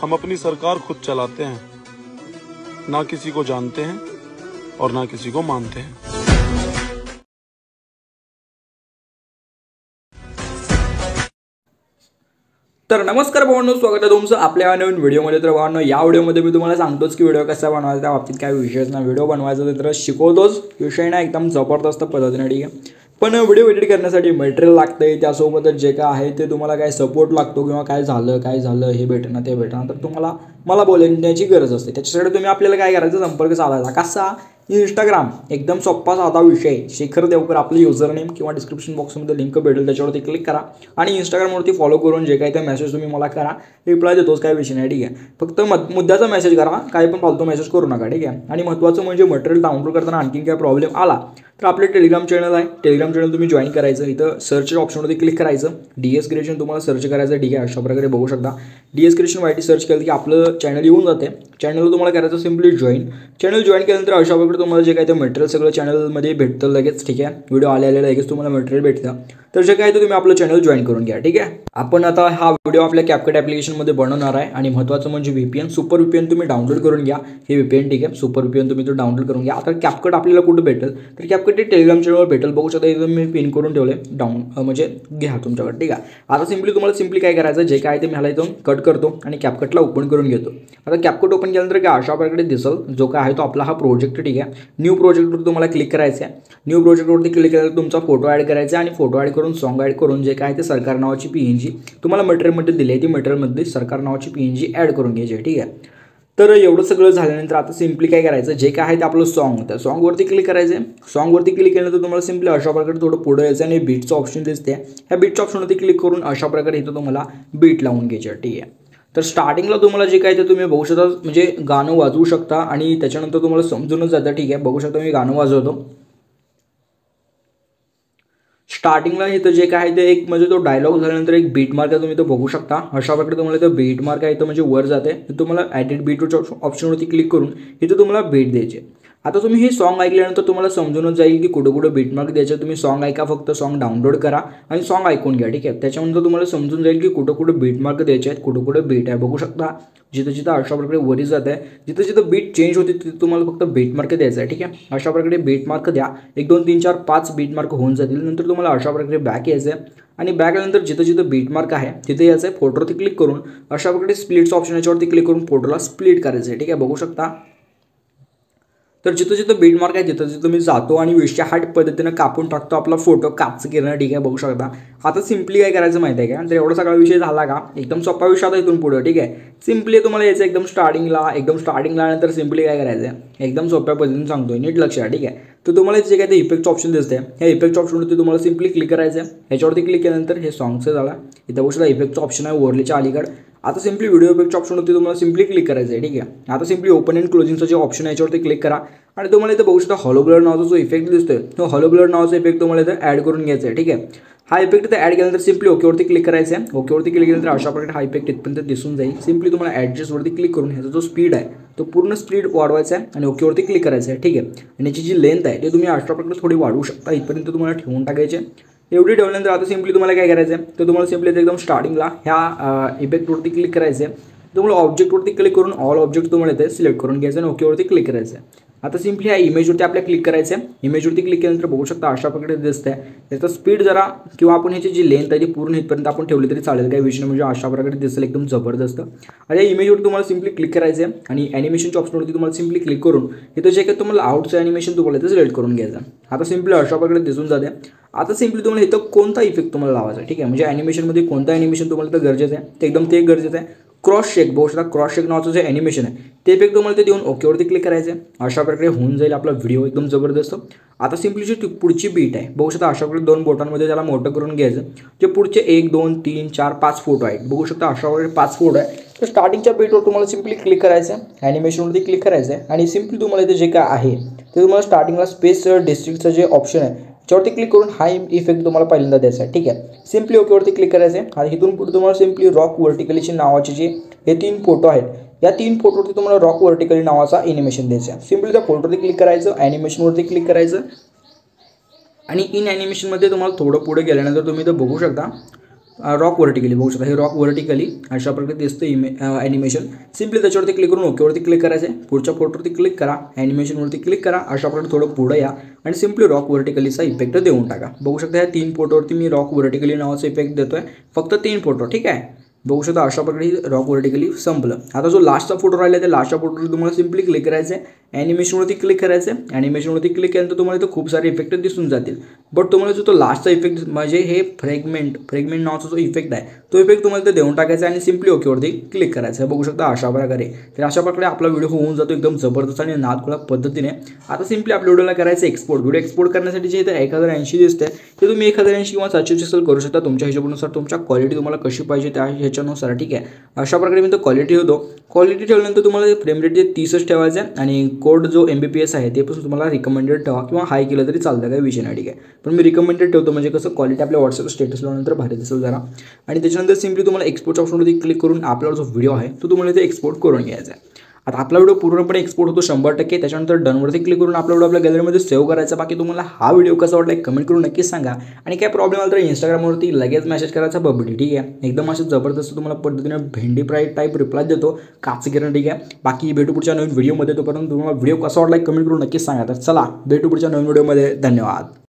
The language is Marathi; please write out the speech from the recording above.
हम अपनी सरकार खुद चलाते हैं, ना किसी को जानते हैं और ना किसी को मानते हैं। तर नमस्कार भावांनो, स्वागत आहे तुमचं आपल्या नवीन व्हिडिओमध्ये। तर भावांनो, या व्हिडिओमध्ये मी तुम्हाला सांगतोच की व्हिडिओ कसा बनवायचा, त्या बाबतीत काय विषयच ना व्हिडिओ बनवायचा तर शिकवतोच, विषय ना एकदम जबरदस्त पद्धतीने, ठीक आहे। पण व्हिडिओ एडिट करण्यासाठी मटेरियल लागतंय, त्यासोबतच जे काय आहे ते तुम्हाला काय सपोर्ट लागतो किंवा काय झालं हे भेटणं ते भेटणं, तर तुम्हाला मला बोलण्याची गरज असते। त्याच्यासाठी तुम्ही आपल्याला काय करायचं, संपर्क साधायचा कसा, इंस्टाग्राम, एकदम सोपा साधा विषय, शेखर देवकर आपलं युजर नेम किंवा डिस्क्रिप्शन बॉक्समध्ये लिंक भेटेल, त्याच्यावरती क्लिक करा आणि इंस्टाग्रामवरती फॉलो करून जे काही ते मेसेज तुम्ही मला करा, रिप्लाय देतोच, काय विषय नाही, ठीक आहे। फक्त मुद्द्याचा मेसेज करा, काय पण फालतू मेसेज करू नका, ठीक आहे। आणि महत्त्वाचं म्हणजे मटेरियल डाउनलोड करताना आणखी काय प्रॉब्लेम आला तर आपले टेलिग्राम चॅनल आहे, टेलिग्राम चॅनल तुम्ही जॉईन करायचं, इथं सर्च ऑप्शनवरती क्लिक करायचं, DS क्रिएशन तुम्हाला सर्च करायचं, ठीक आहे। अशा प्रकारे बघू शकता, DS क्रिएशन YT सर्च केलं की आपलं चॅनल येऊन जाते। चॅनलला तुम्हाला करायचं सिम्पली जॉईन, चॅनल जॉईन केल्यानंतर अशा प्रकारे तुम्हाला जे काही ते मटेरियल सगळं चॅनलमध्ये भेटतं लगेच, ठीक आहे। व्हिडिओ आलेले लगेच तुम्हाला मटेरियल भेटतं, तर जे काय ते तुम्ही आपलं चॅनल जॉईन करून घ्या, ठीक आहे। आपण आता हा व्हिडिओ आपल्या CapCut ॲप्लिकेशनमध्ये बनवणार आहे आणि महत्त्वाचं म्हणजे VPN, सुपर VPN तुम्ही डाउनलोड करून घ्या, हे VPN, ठीक आहे। सुपर VPN तुम्ही तो डाउनलोड करून घ्या। आता CapCut आपल्याला कुठे भेटेल, तर CapCut ते टेलिग्राम चॅनलवर भेटेल, बघू शकता, इथं मी पिन करून ठेवले, म्हणजे घ्या तुमच्याकडे, ठीक आहे। आता सिम्पली काय करायचं, जे काय ते मी ह्याला इथून कट करतो आणि CapCutला ओपन करून घेतो। आता CapCut ओपन केल्यानंतर काय अशा प्रकारे दिसेल, जो काय आहे तो आपला हा प्रोजेक्ट, ठीक आहे। न्यू प्रोजेक्टवर तुम्हाला क्लिक करायचं आहे, न्यू प्रोजेक्टवरती क्लिक केल्यानंतर तुमचा फोटो ॲड करायचा आणि फोटो ॲड करून सॉन्ग ॲड करून जे काय ते सरकार नावाची PNG तुम्हाला मटेरियलमध्ये दिली आहे, ती मटेरियलमध्ये सरकार नावाची PNG ॲड करून घ्यायची, ठीक आहे। तर एवढं सगळं झाल्यानंतर आता सिम्पली काय करायचं, जे काय आहे ते आपलं सॉन्ग, त्या सॉन्गवरती क्लिक करायचं आहे। सॉन्गवरती क्लिक केल्यानंतर तुम्हाला सिम्पली अशा प्रकारे थोडं पुढे यायचं आणि बीटचं ऑप्शन दिसते, ह्या बीटच्या ऑप्शनवरती क्लिक करून अशा प्रकारे इथं तुम्हाला बीट लावून घ्यायची, ठीक आहे। तर स्टार्टिंगला तुम्हाला जे काय ते तुम्ही बघू शकता, म्हणजे गाणं वाजवू शकता आणि त्याच्यानंतर तुम्हाला समजूनच जातं, ठीक आहे। बघू शकता मी गाणं वाजवतो, स्टार्टिंगला इथं जे काय आहे ते एक म्हणजे तो डायलॉग झाल्यानंतर एक बीट मार्क आहे, तुम्ही तो बघू शकता, अशा प्रकारे तुम्हाला इथं बीट मार्क आहे, इथं म्हणजे वर जाते, तुम्हाला ॲडिट बीट ऑप्शनवरती क्लिक करून इथं तुम्हाला बीट द्यायचे। आता तुम्ही हे सॉन्ग ऐकल्यानंतर तुम्हाला समजूनच जाईल की कुठं बीट मार्क द्यायचं, तुम्ही सॉन्ग ऐका, फक्त सॉन्ग डाउनलोड करा आणि सॉन्ग ऐकून घ्या, ठीक आहे। त्याच्यानंतर तुम्हाला समजून जाईल की कुठं बीट मार्क द्यायचे आहेत, कुठं बीट आहे, बघू शकता, जिथं अशा प्रकारे वरी जात आहे, जिथं बीट चेंज होते तिथं तुम्हाला फक्त बीट मार्क द्यायचा आहे, ठीक आहे। अशा प्रकारे बीट मार्क द्या, 1 2 3 4 5 बीट मार्क होऊन जातील, नंतर तुम्हाला अशा प्रकारे बॅक यायचं आहे आणि बॅक आल्यानंतर जिथं बीट मार्क आहे तिथे यायचं आहे, फोटोवरती क्लिक करून अशा प्रकारे स्प्लिटचं ऑप्शन याच्यावरती क्लिक करून फोटोला स्प्लिट करायचं आहे, ठीक आहे। बघू शकता, तर जिथं बीट मार्क आहे तिथं मी जातो आणि 20/8 पद्धतीनं कापून टाकतो आपला फोटो, कापचं किरण, ठीक आहे। बघू शकता, आता सिम्पली काय करायचं माहिती आहे का, तर एवढा सगळा विषय झाला का, एकदम सोपा विषय आता इथून पुढे, ठीक आहे। सिम्पली तुम्हाला यायचं एकदम स्टार्टिंगला नंतर सिम्पली काय करायचं, एकदम सोप्या पद्धतीने सांगतोय, नीट लक्ष द्या, ठीक आहे। तर तुम्हाला जे काय ते इफेक्ट ऑप्शन दिसते, ह्या इफेक्ट ऑप्शनवरती तुम्हाला सिम्पली क्लिक करायचं आहे, ह्याच्यावरती क्लिक केल्यानंतर हे सॉंगचं झालं, इथं बघू शकता इफेक्टचं ऑप्शन आहे ओरलीच्या अलीकडे। आता सिम्पली व्हिडिओ इफेक्टच्या ऑप्शनवरती तुम्हाला सिम्पली क्लिक करायचं आहे, ठीक आहे। आता सिम्पली ओपन अँड क्लोजिंगचं जे ऑप्शन आहे याच्यावरती क्लिक करा आणि तुम्हाला इथं बघू शकता हॉलो ब्लर नावाचा जो इफेक्ट दिसतोय, तो हॉलो ब्लर नावाचा इफेक्ट तुम्हाला इथं ॲड करून घ्यायचा आहे, ठीक आहे। हा इफेक्ट इथं ॲड केल्यानंतर सिम्पली ओकेवरती क्लिक करायचं आहे, ओकेवरती क्लिक केल्यानंतर अशा प्रकारे हा इफेक्ट इथपर्यंत दिसून जाईल। सिम्पली तुम्हाला ॲडजस्टवरती क्लिक करून ह्याचा जो स्पीड आहे तो पूर्ण स्पीड वाढवायचा आहे आणि ओकेवरती क्लिक करायचं आहे, ठीक आहे। आणि याची जी लेंथ आहे ते तुम्ही अशा प्रकारे थोडी वाढवू शकता, इथपर्यंत तुम्हाला ठेवून टाकायचे। एवढी ठेवल्यानंतर आता सिम्पली तुम्हाला काय करायचं आहे, तर तुम्हाला सिम्पली एकदम स्टार्टिंगला ह्या इफेक्टवरती क्लिक करायचं आहे, तुम्हाला ऑब्जेक्टवरती क्लिक करून ऑल ऑब्जेक्ट तुम्हाला इथे सिलेक्ट करून घ्यायचं आणि ओकेवरती क्लिक करायचं आहे। आता सिम्पली ह्या इमेजवरती आपल्याला क्लिक करायचं आहे, इमेजवरती क्लिक केल्यानंतर बघू शकता अशा प्रकारे दिसतं आहे, त्याचा स्पीड जरा किंवा आपण ह्याची जी लेंथ आहे ती पूर्ण इथपर्यंत आपण ठेवली तरी चालेल, काही विषय म्हणजे अशा प्रकारे दिसेल, एकदम जबरदस्त। आता या इमेजवर तुम्हाला सिम्पली क्लिक करायचं आहे आणि ॲनिमेशनच्या ऑप्शनवरती तुम्हाला सिम्पली क्लिक करून इथं जे काही तुम्हाला आउटचं ॲनिमेशन तुम्हाला इथं सिलेक्ट करून घ्यायचं। आता सिम्पली अशा प्रकारे दिसून जाते। आता सिम्पली तुम्हाला इथं कोणता इफेक्ट तुम्हाला लावायचा, ठीक आहे, म्हणजे ॲनिमेशनमध्ये कोणता ॲनिमेशन तुम्हाला इथं गरजेचं आहे, ते एकदम ते गरजेचं आहे। क्रॉस शेक, बघू शकता क्रॉस शेक नावाचं जे ॲनिमेशन आहे ते इफेक्ट तुम्हाला ते देऊन ओकेवरती क्लिक करायचं आहे, अशा प्रकारे होऊन जाईल आपला व्हिडिओ एकदम जबरदस्त। आता सिम्पली जी पुढची बीट आहे, बघू शकता अशा प्रकारे 2 बोटांमध्ये त्याला मोठं करून घ्यायचं, जे पुढचे 1 2 3 4 5 फोटो आहेत, बघू शकता अशा प्रकारे 5 फोटो आहे। तर स्टार्टिंगच्या बीटवर तुम्हाला सिम्पली क्लिक करायचं आहे, ॲनिमेशनवरती क्लिक करायचं आहे आणि सिम्पली तुम्हाला इथे जे काय आहे ते तुम्हाला स्टार्टिंगला स्पेस डिस्ट्रिक्टचं जे ऑप्शन आहे त्याच्यावरती क्लिक करून हा इफेक्ट तुम्हाला पहिल्यांदा द्यायचा आहे, ठीक आहे। सिम्पली ओकेवरती क्लिक करायचं आहे आणि इथून पुढे तुम्हाला सिम्पली रॉक वर्टिकलीची नावाचे जे हे 3 फोटो आहेत, या 3 फोटोवरती तुम्हाला रॉक वर्टिकली नावाचा ॲनिमेशन द्यायचा आहे। सिम्पली त्या फोटोवरती क्लिक करायचं, ॲनिमेशनवरती क्लिक करायचं आणि इन ॲनिमेशनमध्ये तुम्हाला थोडं पुढे गेल्यानंतर तुम्ही इथं बघू शकता रॉक व्हर्टिकली बघू शकता. हे रॉक व्हर्टिकली अशा प्रकारे दिसतं ॲनिमेशन. सिम्पली त्याच्यावरती क्लिक करून ओकेवरती क्लिक करायचं आहे. पुढच्या फोटोवरती क्लिक करा, ॲनिमेशनवरती क्लिक करा. अशा प्रकारे थोडं पुढे या आणि सिम्पली रॉक व्हर्टिकलीचा इफेक्ट देऊन टाका. बघू शकता ह्या 3 फोटोवरती मी रॉक व्हर्टिकली नावाचा इफेक्ट देतोय. फक्त 3 फोटो, ठीक आहे. बघू शकता अशा प्रकारे रॉक व्हर्टिकली संपलं. आता जो लास्टचा फोटो राहिला त्या लास्टच्या फोटोवर तुम्हाला सिम्पली क्लिक करायचं आहे. ॲनिमेशनवरती क्लिक करायचं आहे. ॲनिमेशनवरती क्लिक केल्यानंतर तुम्हाला इथं खूप सारे इफेक्ट दिसून जातील. बट तुम्हाला जो तो लास्टचा इफेक्ट म्हणजे हे फ्रेगमेंट नावाचा जो इफेक्ट आहे तो इफेक्ट तुम्हाला इथं देऊन टाकायचा आहे आणि सिम्पली ओकेवरती क्लिक करायचं आहे. बघू शकता अशा प्रकारे. तर अशा प्रकारे आपला व्हिडिओ होऊन जातो एकदम जबरदस्त आणि नादखुळा पद्धतीने. आता सिम्पली आपल्या व्हिडिओला करायचं एक्सपोर्ट. व्हिडिओ एक्सपोर्ट करण्यासाठी जे इथं 1080 दिसते ते तुम्ही 1080 किंवा 720 करू शकता. तुमच्या हिशोबानुसार तुमच्या क्वालिटी तुम्हाला कशी पाहिजे त्या ह्याच्यानुसार, ठीक आहे. अशा प्रकारे मी तो क्वालिटी होतो. क्वालिटी ठेवल्यानंतर तुम्हाला फ्रेम रेट जे 30च ठेवायचं आहे आणि कोड जो MBPS आहे ते पण तुम्हाला रिकमेंडेड ठेवा किंवा हाय केलं तरी चालतं, काही विषय नाही, ठीक आहे. पण मी रिकमेंडेड ठेवतो म्हणजे कसं क्वालिटी आपल्या व्हॉट्सअप स्टेटस लावल्यानंतर भारी दिसेल जरा. आणि त्याच्यानंतर सिम्पली तुम्हाला एक्सपोर्टच्या ऑप्शनवरती क्लिक करून आपला जो व्हिडिओ आहे तो तुम्हाला इथे एक्सपोर्ट करून घ्यायचा आहे. आता आपला व्हिडिओ पूर्णपणे एक्सपोर्ट होतो 100%. त्याच्यानंतर डनवरती क्लिक करून आपला व्हिडिओ आपल्या गॅलरीमध्ये सेव्ह करायचा. बाकी तुम्हाला हा व्हिडिओ कसा वाटला कमेंट करून नक्कीच सांगा. आणि काय प्रॉब्लेम आला तर इंस्टाग्रामवरती लगेच मेसेज करायचा बबडी, ठीक आहे. एकदम असं जबरदस्त तुम्हाला पद्धतीने भेंडी फ्राय टाईप रिप्लाय देतो काच किरण, ठीक आहे. बाकी भेटू पुढच्या नवीन व्हिडिओमध्ये. तोपर्यंत तुम्हाला व्हिडिओ कसा वाटला कमेंट करून नक्कीच सांगा. तर चला भेटू पुढच्या नवीन व्हिडिओमध्ये. धन्यवाद.